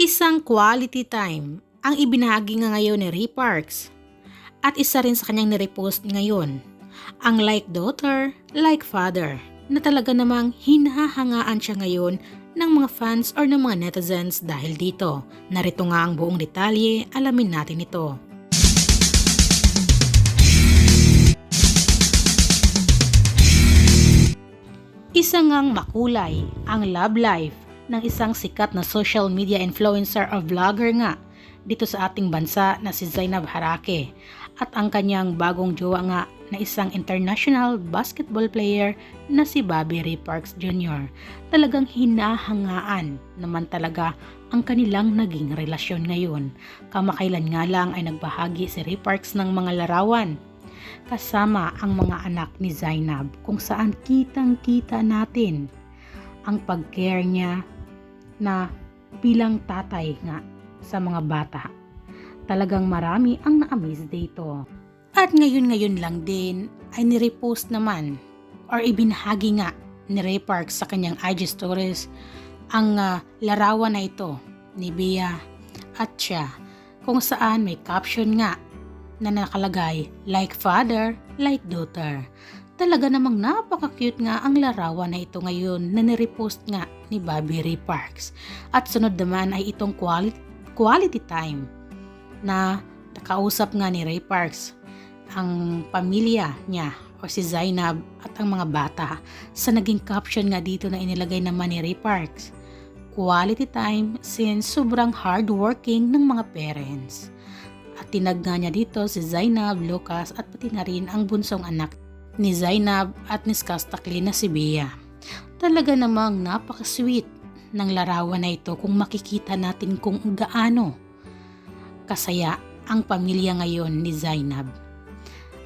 Isang quality time ang ibinahagi nga ngayon ni Ray Parks at isa rin sa kanyang nirepost ngayon, ang like daughter, like father, na talaga namang hinahangaan siya ngayon ng mga fans or ng mga netizens dahil dito. Narito nga ang buong detalye, alamin natin ito. Isa ngang makulay ang love life ng isang sikat na social media influencer o vlogger nga dito sa ating bansa na si Zainab Harake at ang kanyang bagong jowa nga na isang international basketball player na si Bobby Ray Parks Jr. Talagang hinahangaan naman talaga ang kanilang naging relasyon ngayon. Kamakailan nga lang ay nagbahagi si Ray Parks ng mga larawan kasama ang mga anak ni Zainab kung saan kitang-kita natin ang pag-care niya na bilang tatay nga sa mga bata. Talagang marami ang na-amaze dito. At ngayon lang din ay nirepost naman or ibinahagi nga ni Ray Parks sa kanyang IG stories ang larawan na ito ni Bea at siya kung saan may caption nga na nakalagay, like father, like daughter. Talaga namang napaka-cute nga ang larawan na ito ngayon na nirepost nga ni Bobby Ray Parks. At sunod naman ay itong quality time na nakausap nga ni Ray Parks ang pamilya niya o si Zainab at ang mga bata. Sa naging caption nga dito na inilagay naman ni Ray Parks, quality time since sobrang hardworking ng mga parents. At tinag nga niya dito si Zainab, Lucas at pati na rin ang bunsong anak ni Zainab at ni Skastakli na si Bea. Talaga namang napaka-sweet ng larawan na ito kung makikita natin kung gaano kasaya ang pamilya ngayon ni Zainab.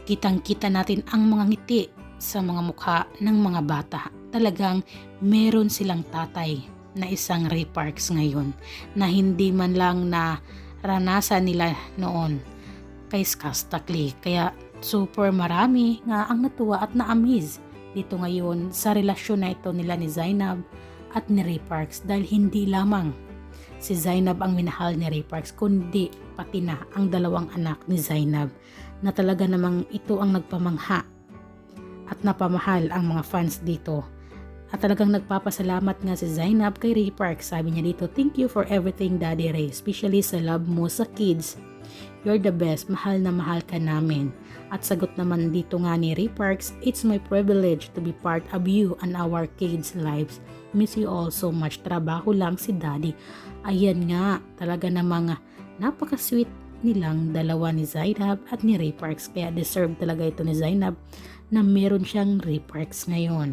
Kitang-kita natin ang mga ngiti sa mga mukha ng mga bata. Talagang meron silang tatay na isang Ray Parks ngayon na hindi man lang na ranasan nila noon kay Skastakli. Kaya super marami nga ang natuwa at na-amaze dito ngayon sa relasyon na ito nila ni Zainab at ni Ray Parks dahil hindi lamang si Zainab ang minahal ni Ray Parks kundi pati na ang dalawang anak ni Zainab na talaga namang ito ang nagpamangha at napamahal ang mga fans dito. At talagang nagpapasalamat nga si Zainab kay Ray Parks. Sabi niya dito, thank you for everything Daddy Ray, especially sa love mo sa kids. You're the best, mahal na mahal ka namin. At sagot naman dito nga ni Ray Parks, it's my privilege to be part of you and our kids' lives. Miss you all so much. Trabaho lang si Daddy. Ayan nga, talaga namang napaka-sweet nilang dalawa ni Zainab at ni Ray Parks. Kaya deserve talaga ito ni Zainab na meron siyang Ray Parks ngayon.